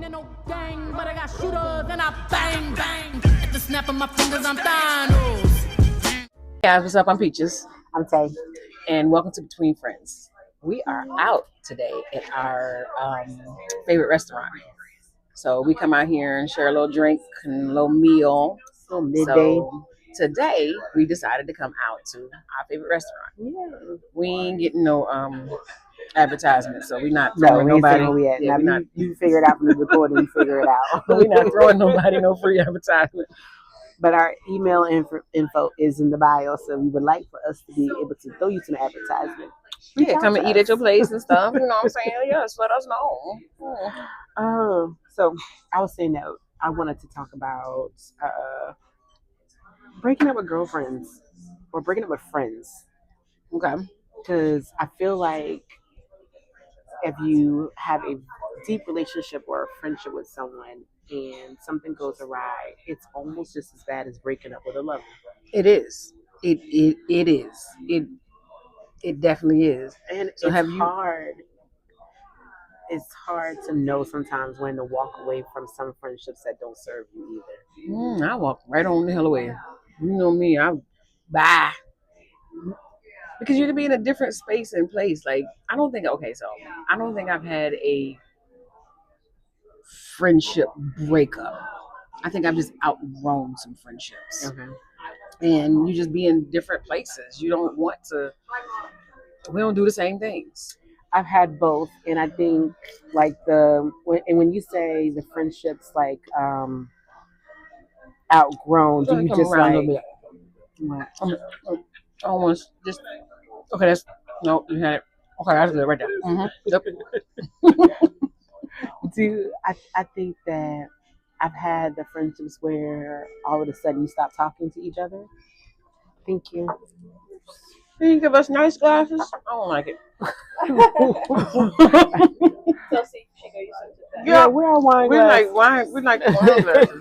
ain't no gang, but I got shooters and I bang, bang. At the snap of my fingers, I'm Thanos. Guys, what's up? I'm Peaches. I'm Tay. And welcome to Between Friends. We are out today at our favorite restaurant. So we come out here and share a little drink and a little meal. A little midday. So today we decided to come out to our favorite restaurant. Yeah. We ain't getting no advertisement, so we're not throwing nobody. Yeah, now you figure it out from the recording. You figure it out. We're not throwing nobody no free advertisement. But our email info is in the bio, so we would like for us to be able to throw you some advertisement. Yeah, come and eat at your place and stuff. You know what I'm saying? Yes, let us know. So I was saying that I wanted to talk about breaking up with girlfriends or breaking up with friends. Okay. Because I feel like if you have a deep relationship or a friendship with someone and something goes awry, it's almost just as bad as breaking up with a lover. It is. It is. It definitely is. And so it's hard to know sometimes when to walk away from some friendships that don't serve you either. I walk right on the hell away. You know me, bye. Because you can be in a different space and place. Like, I don't think I've had a friendship breakup. I think I've just outgrown some friendships. Okay. And you just be in different places. We don't do the same things. I've had both, and I think like when you say the friendships like outgrown, do you just like what? Almost just okay. That's no, you had it. Okay, that's good right there. Mm-hmm. Yep. I think that I've had the friendships where all of a sudden you stop talking to each other. Thank you. Can you give us nice glasses? I don't like it. Yeah, where are wine glasses? We like wine glasses.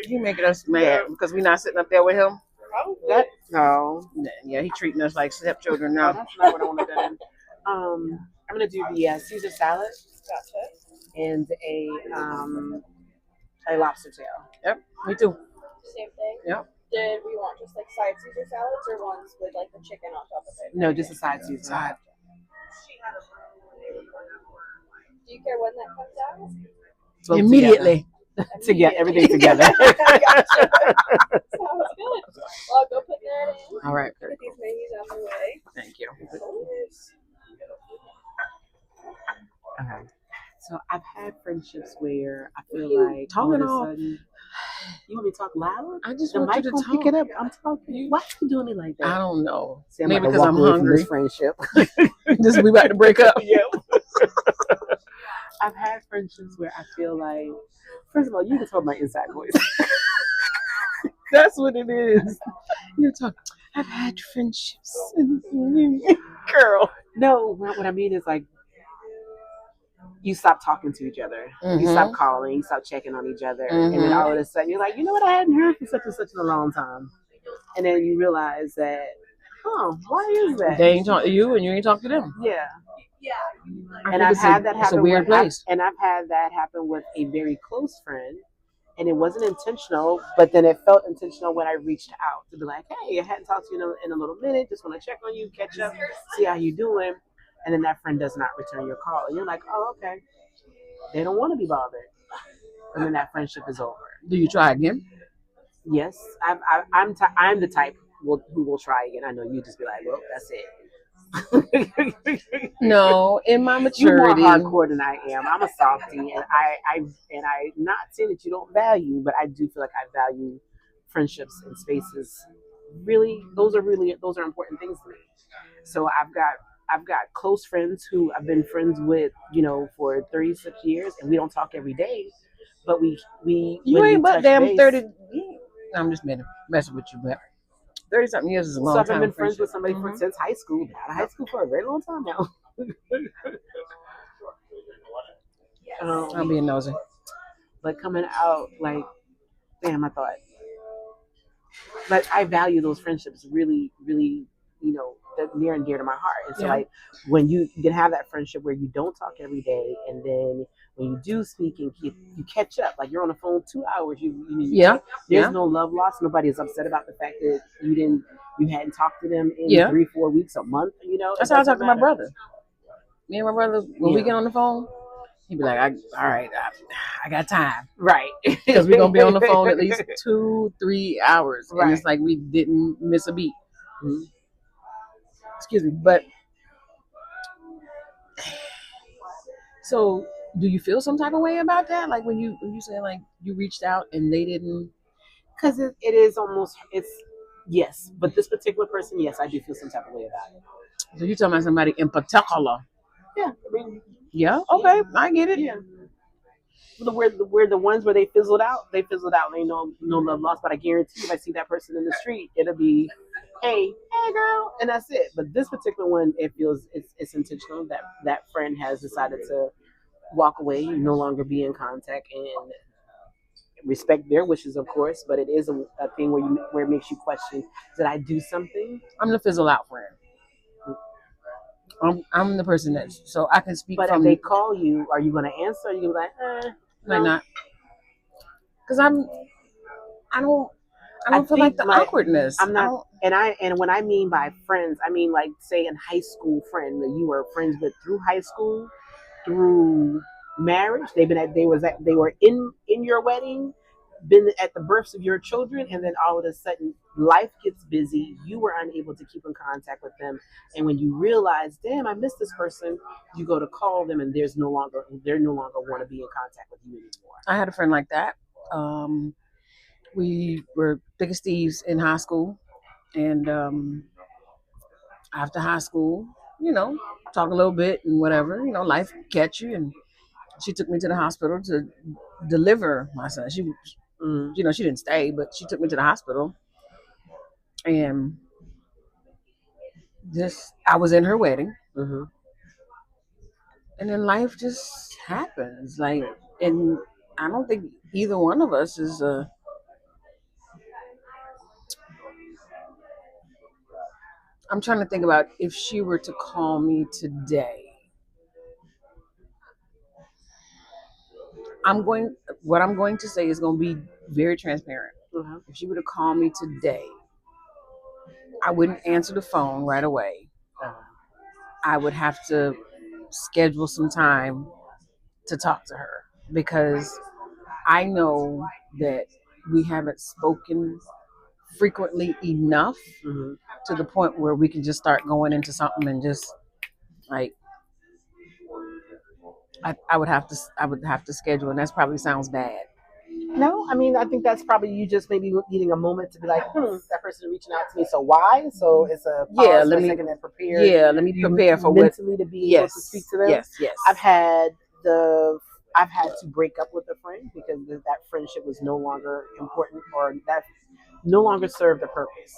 You making us mad because we're not sitting up there with him. No. Yeah, he treating us like stepchildren now. That's not what I want to do. I'm gonna do the Caesar salad. Gotcha. And a lobster tail. Yep, me too. Same thing. Yep. Did we want just like side Caesar salads or ones with like the chicken on top of it? No, just a side Caesar. Side. Do you care when that comes out? So immediately. To get everything together. Sounds good. Well, I'll go put that in. All right. Get these menus out of the way. Thank you. Okay. So I've had friendships where I feel like all of a sudden, you want me to talk loud? I just the want you mic to won't talk. Pick it up. I'm talking. Why are you doing me like that? I don't know. See, maybe because I'm hungry. This friendship. Just we about to break up. Yeah. I've had friendships where I feel like, first of all, you can tell my inside voice. That's what it is. You're talking. I've had friendships. Girl. No, what I mean is like, you stop talking to each other. Mm-hmm. You stop calling. You stop checking on each other. Mm-hmm. And then all of a sudden, you're like, you know what? I hadn't heard from such and such in a long time. And then you realize that, why is that? They ain't talk to you and you ain't talk to them. Yeah. Yeah. And I've had that happen. It's a weird place. And I've had that happen with a very close friend. And it wasn't intentional, but then it felt intentional when I reached out to be like, hey, I hadn't talked to you in a little minute. Just want to check on you, catch up, see how you doing. And then that friend does not return your call. And you're like, oh, okay. They don't want to be bothered. And then that friendship is over. Do you try again? Yes. I'm the type who will try again. I know you just be like, well, that's it. No, in my maturity, you're more hardcore than I am. I'm a softie, and I'm not saying that you don't value, but I do feel like I value friendships and spaces. Really, those are important things to me. So I've got close friends who I've been friends with, for 36 years, and we don't talk every day, but we you ain't but damn base, 30. I'm just messing with you, but 30-something years is a long time. So I've been friends with somebody since high school. Been out of high school for a very long time now. I'm being nosy. But coming out, like, damn, I thought. But I value those friendships really, really, near and dear to my heart. And so, Yeah. like, when you can have that friendship where you don't talk every day, and then when you do speak and you catch up, like you're on the phone 2 hours, Yeah. there's Yeah. no love lost. Nobody is upset about the fact that you hadn't talked to them in Yeah. 3-4 weeks, a month. That's It how I doesn't talk to my matter. brother. Me and my brother, when we Yeah. get on the phone, he'd be like, all right, I got time. Right. Because we're going to be on the phone at least 2-3 hours. And Right. it's like we didn't miss a beat. Mhm. Excuse me. But so do you feel some type of way about that? Like when you say like you reached out and they didn't? Because it is almost, it's, yes, but this particular person, yes, I do feel some type of way about it. So you're talking about somebody in particular? Yeah, I mean, Yeah. Okay, I get it. yeah. Where the ones where they fizzled out, Ain't no love lost. But I guarantee if I see that person in the street, it'll be, hey girl, and that's it. But this particular one, it feels it's intentional that that friend has decided to walk away, no longer be in contact, and respect their wishes, of course. But it is a thing where it makes you question: did I do something? I'm the fizzle out friend. I'm the person that so I can speak But if from they call you, are you going to answer? Are you going to be like, like no? not because I don't I I don't feel like think the awkwardness. I'm I not, don't. and when I mean by friends, I mean like say a high school friend that you were friends with through high school, through marriage. They were in your wedding, been at the births of your children, and then all of a sudden life gets busy. You were unable to keep in contact with them, and when you realize, damn, I miss this person, you go to call them, and they no longer want to be in contact with you anymore. I had a friend like that. We were thick as thieves in high school, and after high school, talk a little bit and whatever, life catch you. And she took me to the hospital to deliver my son. She, Mm. she didn't stay, but she took me to the hospital, and just I was in her wedding, Mm-hmm. and then life just happens. Like, and I don't think either one of us is. I'm trying to think about if she were to call me today. What I'm going to say is going to be very transparent. Mm-hmm. If she were to call me today, I wouldn't answer the phone right away. I would have to schedule some time to talk to her because I know that we haven't spoken frequently enough Mm-hmm. to the point where we can just start going into something and just like I would have to schedule, and that probably sounds bad. No, I mean, I think that's probably you just maybe needing a moment to be like, that person reaching out to me. So why? So it's a pause for a second and prepare. Yeah, let me You prepare for mentally to be able yes, to speak to them. yes. I've had to break up with a friend because that friendship was no longer important, or that no longer served a purpose,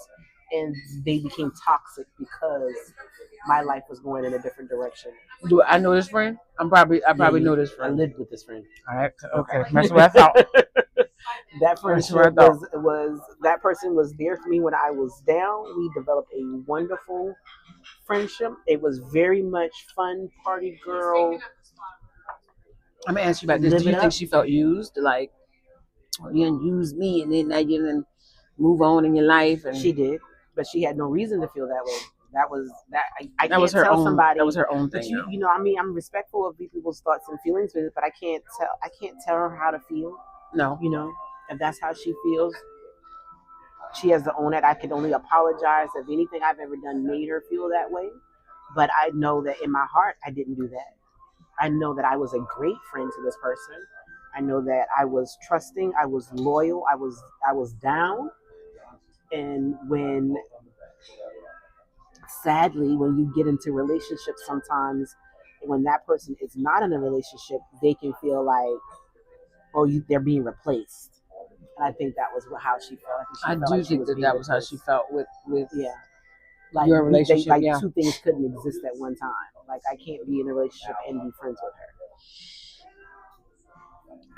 and they became toxic because my life was going in a different direction. Do I know this friend? I probably know this I friend. lived with this friend. All right, okay. That's what I thought. That friendship was that person was there for me when I was down. We developed a wonderful friendship. It was very much fun, party girl. I'm gonna ask you about this. Do you think she felt used? Like, you didn't use me, and then now you didn't move on in your life? And she did, but she had no reason to feel that way. That was that. I that can't was her tell own. somebody. That was her own But thing. I mean, I'm respectful of people's thoughts and feelings with it, but I can't tell her how to feel. No. If that's how she feels, she has to own it. I can only apologize if anything I've ever done made her feel that way. But I know that in my heart, I didn't do that. I know that I was a great friend to this person. I know that I was trusting. I was loyal. I was down. And sadly, when you get into relationships, sometimes when that person is not in a relationship, they can feel like, they're being replaced. And I think that was how she felt. I do think that was how she felt with yeah. Like your relationship. Yeah. Two things couldn't exist at one time. Like I can't be in a relationship and be friends with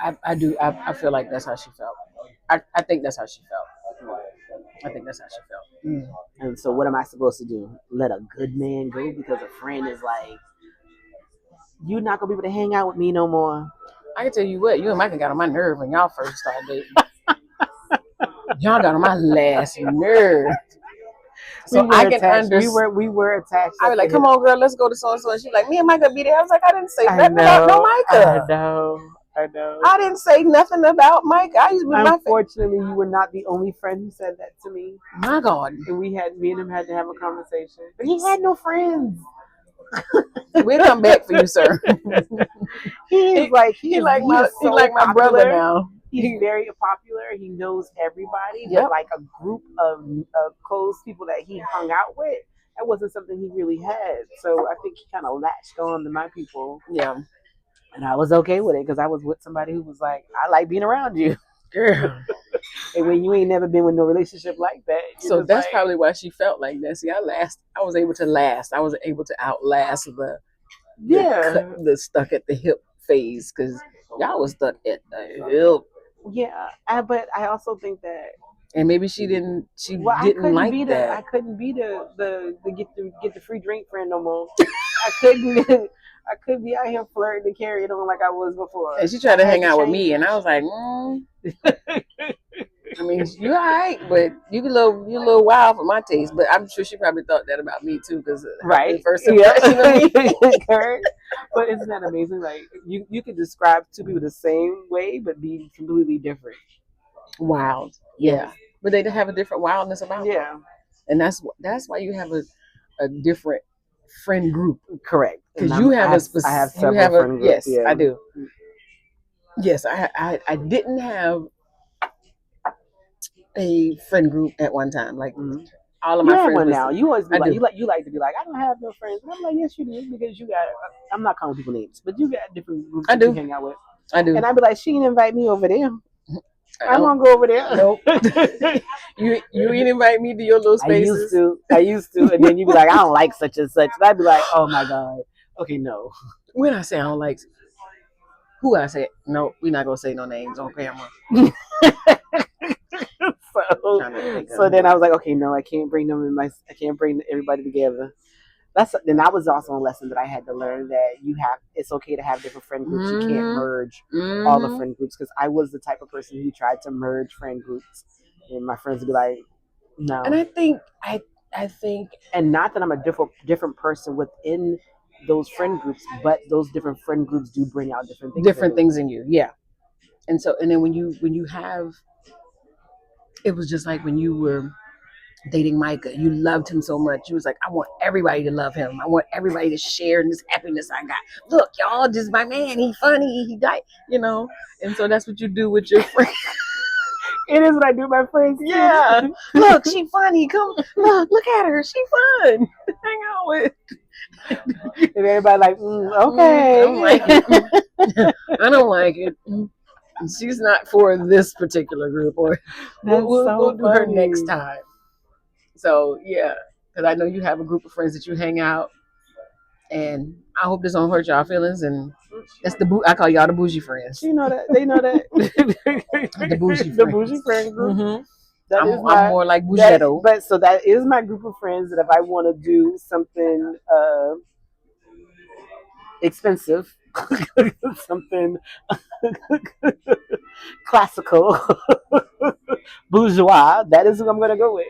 her. I do. I feel like that's how she felt. I think that's how she felt. I think that's how she felt. And so what am I supposed to do? Let a good man go because a friend is like, you're not gonna be able to hang out with me no more. I can tell you what, you and Micah got on my nerve when y'all first started dating. Y'all got on my last nerve. So I can understand. We were attached. I was like, come on, girl, let's go to so and so. And she's like, me and Micah be there. I was like, I didn't say nothing about no Micah. I know. I didn't say nothing about Micah. I used to be Unfortunately, you were not the only friend who said that to me. My God. And me and him had to have a conversation. But he had no friends. We'll come back for you, sir. He's like my brother now. He's very popular. He knows everybody. Yep. But like a group of close people that he hung out with, that wasn't something he really had. So I think he kind of latched on to my people. Yeah. And I was okay with it because I was with somebody who was like, I like being around you. Girl. And when you ain't never been with no relationship like that. So that's probably why she felt like that. See, I was able to last. I was able to outlast the stuck at the hip phase because y'all was stuck at the hip. Yeah, but I also think that, and maybe she didn't like that. I couldn't be the get the free drink friend no more. I couldn't be out here flirting and carrying on like I was before. And she tried to hang out with me, and I was like, I mean, you all right, but you're a little wild for my taste. But I'm sure she probably thought that about me too, because right, the first impression of me. But isn't that amazing? Like you could describe two people the same way, but be completely different. Wild, yeah. But they have a different wildness about them. And that's why you have a different friend group. Correct. Because you have I have several friend groups. Yes, I do. Yes, I didn't have a friend group at one time. Like all of my friends. One now. You always be you like to be like, I don't have no friends. And I'm like, yes, you do, because you got. I'm not calling people names, but you got different groups that you hang out with. I do. And I'd be like, she didn't invite me over there. I'm gonna go over there. Nope. you didn't invite me to your little spaces. I used to, and then you'd be like, I don't like such and such, and I'd be like, oh my God, okay, no. When I say I don't like, who I say no, we're not gonna say no names on camera. So then I was like, okay, no, I can't bring them I can't bring everybody together. Then that was also a lesson that I had to learn, that it's okay to have different friend groups. You can't merge all the friend groups, because I was the type of person who tried to merge friend groups, and my friends would be like, no. And I think, and not that I'm a different person within those friend groups, but those different friend groups do bring out different things in you. Yeah. And so, and then when you have, it was just like when you were dating Micah, you loved him so much. You was like, I want everybody to love him. I want everybody to share in this happiness I got. Look, y'all, this is my man. He funny. He died, And so that's what you do with your friends. It is what I do with my friends. Yeah. Look, she funny. Come, look at her. She fun. Hang out with. And everybody like, okay. I don't like it. I don't like it. She's not for this particular group, or we'll do her next time. So yeah, because I know you have a group of friends that you hang out, and I hope this don't hurt y'all feelings. And that's I call y'all the bougie friends. You know that they know that the bougie friend group. Mm-hmm. I'm more like Bougetto. But so that is my group of friends that if I want to do something expensive, something classical, bourgeois, that is who I'm gonna go with.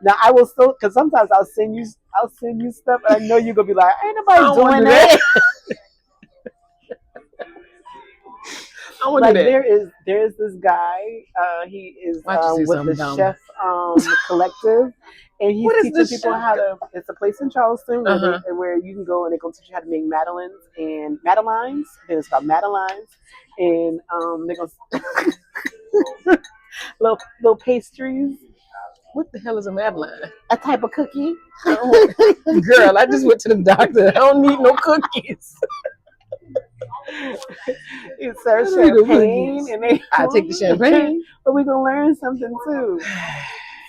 Now I will still, because sometimes I'll send you stuff, and I know you're gonna be like, ain't nobody doing that. I want to do that. There is this guy. He is with the Chef Collective, and he's teaching people how to. It's a place in Charleston where you can go and they go teach you how to make madeleines. Then it's called madeleines, and they go little pastries. What the hell is a Madeline? A type of cookie. Girl, I just went to the doctor. I don't need no cookies. It serves champagne, and I take the champagne. But we're gonna learn something too.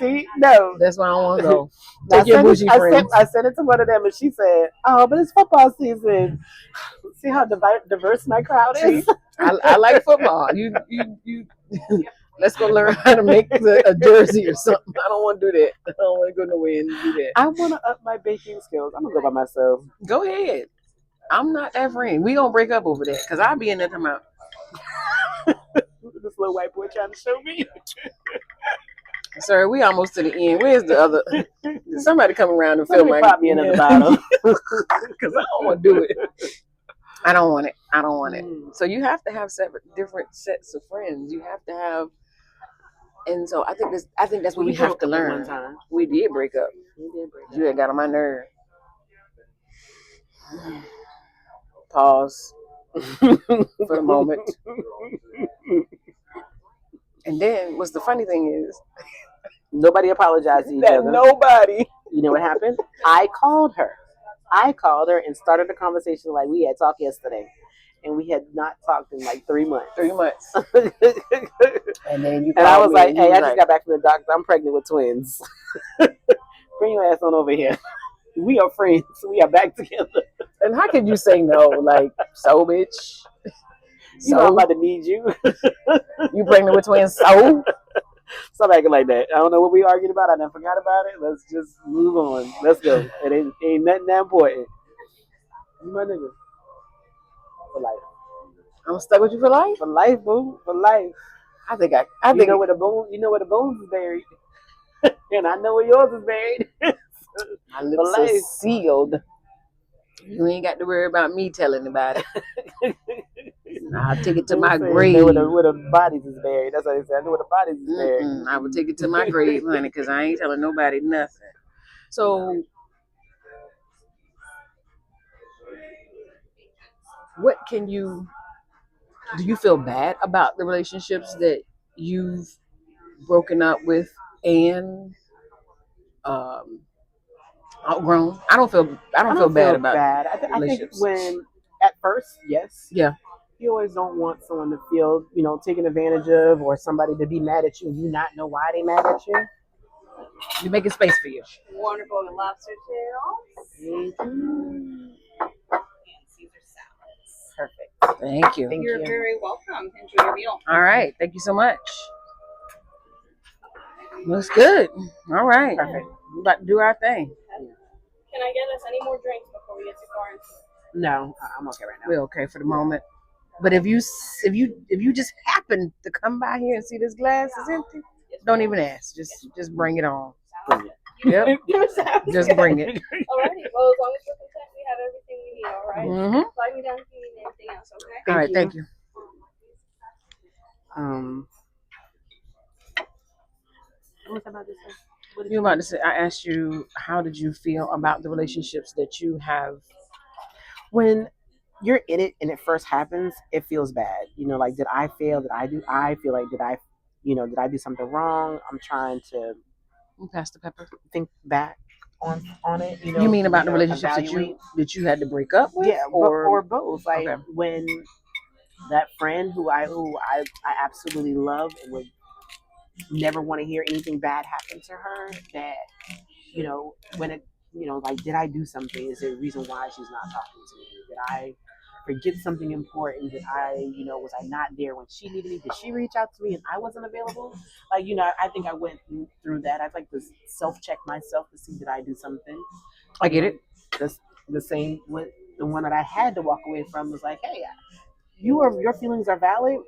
See, no, that's why I don't want to go. Take your bougie friends. I sent it to one of them, and she said, "Oh, but it's football season. See how diverse my crowd is." I like football. You Let's go learn how to make a jersey or something. I don't want to do that. I don't want to go nowhere and do that. I want to up my baking skills. I'm gonna go by myself. Go ahead. I'm not that friend. We gonna break up over that because I'll be in there talking about This little white boy trying to show me. sir, we almost to the end. Where's the other? Somebody come around and fill Somebody my pop me another bottle. because I don't want to do it. I don't want it. I don't want it. So you have to have different sets of friends. You have to have, and so I think that's what we have to learn. One time. We did break up. You had got on my nerve. Pause for the moment. And then what's the funny thing is Nobody apologized to each that other. nobody. You know what happened? I called her and started a conversation like we had talked yesterday. And we had not talked in like 3 months. 3 months. And then you and I was me like, and hey, you I was just got back from the doctor. I'm pregnant with twins. Bring your ass on over here. We are friends. We are back together. And how could you say no? Like, so bitch. You know I'm about to need you. You pregnant with twins, so? Stop acting like that. I don't know what we argued about. I never forgot about it. Let's just move on. Let's go. It ain't nothing that important. You my nigga. For life. I'm stuck with you for life? For life, boo. For life. I think you know where the bones is buried. And I know where yours is buried. My lips are sealed. You ain't got to worry about me telling about it. I'll take it to my grave. Know where the bodies is buried. That's what they say. I know where the bodies is buried. I will take it to my grave, honey, because I ain't telling nobody nothing. So, what do you feel bad about the relationships that you've broken up with and outgrown? I don't feel bad about I think when at first, yes. Yeah. You always don't want someone to feel, taken advantage of, or somebody to be mad at you and you not know why they mad at you. You're making space for you. Wonderful lobster tails. Thank you. And Caesar salads. Perfect. Thank you. You're very welcome. Enjoy your meal. All right. Thank you so much. Looks good. All right. Perfect. We're about to do our thing. Can I get us any more drinks before we get to cars? No, I'm okay right now. We're okay for the moment. But if you just happen to come by here and see this glass is empty, don't even ask. Just bring it on. Bring it. Yep. Just bring it. Alrighty. Well, as long as we're content, we have everything we need. All right. Mm-hmm. Flag me down if you need anything else. Okay. All right. Thank you. What was I about to say? You were about to say, I asked you, how did you feel about the relationships that you have? When you're in it and it first happens, it feels bad. Like, did I fail? I feel like, did I do something wrong? I'm trying to Pass the pepper. think back on it. You mean about the relationships that you had to break up with? Yeah, or both. Like, okay. When that friend who I absolutely love and would never want to hear anything bad happen to her, that when it like, did I do something? Is there a reason why she's not talking to me? Did I forget something important? Did I was I not there when she needed me? Did she reach out to me and I wasn't available? Like, I think I went through that. I'd like to self-check myself to see, did I do something? I get it. The same with the one that I had to walk away from was like, hey, your feelings are valid,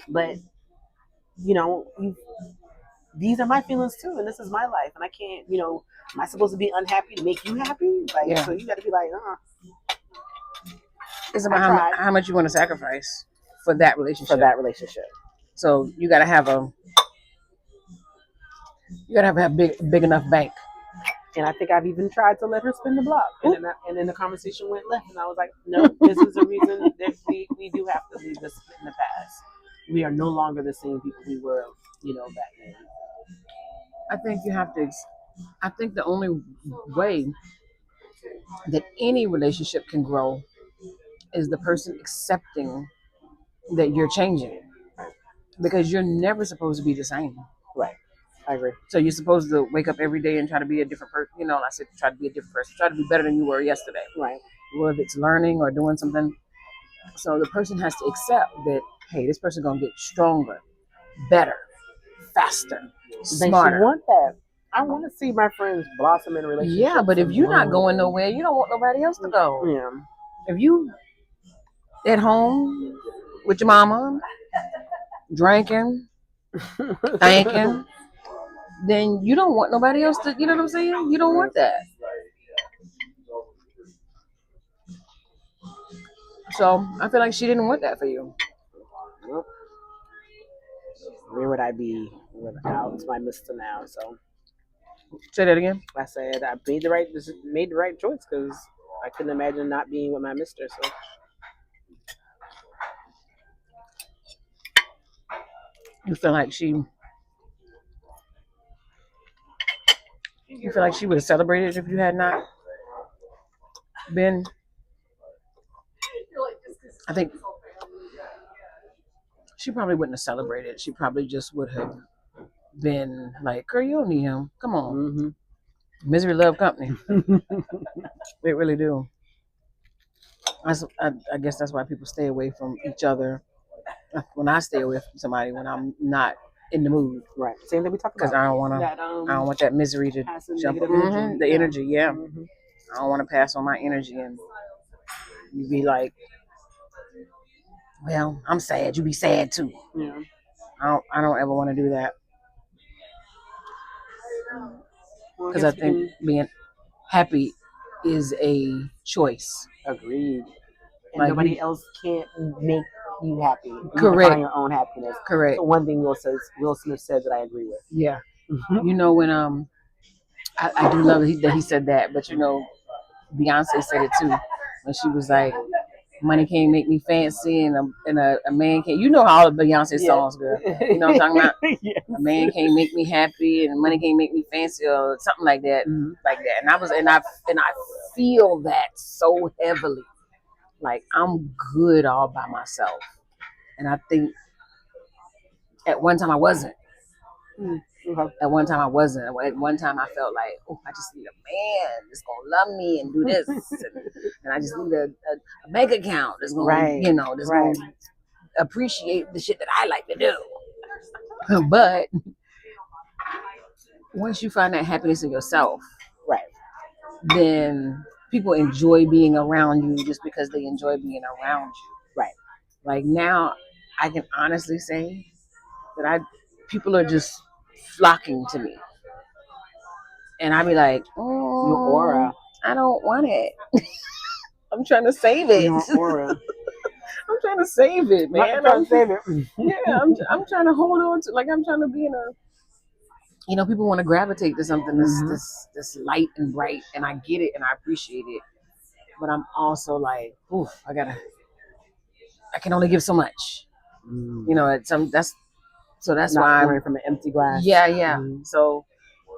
but these are my feelings too, and this is my life, and I can't, am I supposed to be unhappy to make you happy? Like, yeah. So you got to be like, It's about how much you want to sacrifice for that relationship. So you got to have a big enough bank. And I think I've even tried to let her spin the block, and then the conversation went left, and I was like, no, this is the reason that we do have to leave this in the past. We are no longer the same people we were, back then. I think you have to. I think the only way that any relationship can grow is the person accepting that you're changing, because you're never supposed to be the same. Right. I agree. So you're supposed to wake up every day and try to be a different person. I said try to be a different person. Try to be better than you were yesterday. Right. Whether it's learning or doing something. So the person has to accept that, hey, this person's going to get stronger, better. faster, Then she smarter. want that. I want to see my friends blossom in relationships. Yeah, but if and you're not grow. going nowhere, you don't want nobody else to go. Yeah. If you at home with your mama, drinking, thinking, then you don't want nobody else to, you know what I'm saying? You don't want that. So I feel like she didn't want that for you. Where would I be without my mister now? So Say that again. I said I made the right choice because I couldn't imagine not being with my mister. So You feel like she would have celebrated if you had not been. I think she probably wouldn't have celebrated. She probably just would have been like, girl, you don't need him. Come on. Misery love company. They really do. I guess that's why people stay away from each other. When I stay away from somebody when I'm not in the mood. Right. Same thing we talked about. Because I don't want that misery to jump. The energy, yeah. I don't want to pass on my energy and you be like, well, I'm sad. You be sad too. Yeah. I don't ever want to do that. Because I think being happy is a choice. Agreed. And Like nobody else can't make you happy. You Correct. Find your own happiness. Correct. So one thing Will Smith said that I agree with. Yeah. You know when I do love that he said that, but you know Beyonce said it too when she was like, money can't make me fancy and a man can't. You know how all the Beyonce songs, girl. You know what I'm talking about? Yes. A man can't make me happy and money can't make me fancy or something like that. Like that. And I feel that so heavily. Like I'm good all by myself. And I think at one time I wasn't. At one time I wasn't. At one time I felt like, oh, I just need a man that's gonna love me and do this, and I just need a bank account that's gonna, gonna appreciate the shit that I like to do. But once you find that happiness in yourself, right, then people enjoy being around you just because they enjoy being around you. Right. Like now, I can honestly say that people are just flocking to me. And I be like, your aura. I don't want it. I'm trying to save it. Your aura. I'm trying to save it, man. I'm trying to save it. Yeah, I'm trying to hold on to, like I'm trying to be in a, people want to gravitate to something that's light and bright, and I get it and I appreciate it. But I'm also like, oof, I can only give so much. That's not why pouring from an empty glass. Yeah. So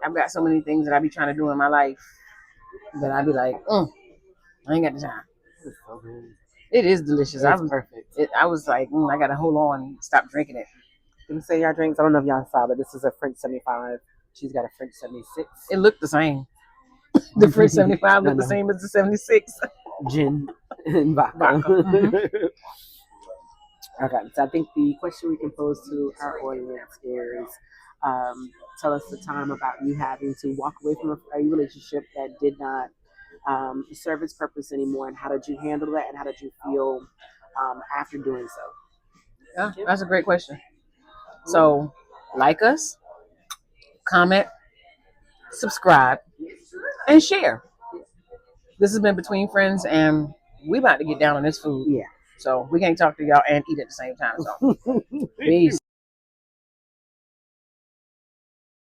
I've got so many things that I be trying to do in my life that I be like, I ain't got the time. It's so good. It is delicious. It's perfect. I was like, I gotta hold on, stop drinking it. Let me say y'all drinks. I don't know if y'all saw, but this is a French 75. She's got a French 76. It looked the same. The French 75 looked the same as the 76. Gin and vodka. Okay, so I think the question we can pose to our audience is, tell us the time about you having to walk away from a relationship that did not serve its purpose anymore, and how did you handle that, and how did you feel after doing so? Yeah, that's a great question. So, like us, comment, subscribe, and share. This has been Between Friends, and we about to get down on this food. Yeah. So we can't talk to y'all and eat at the same time. So, peace.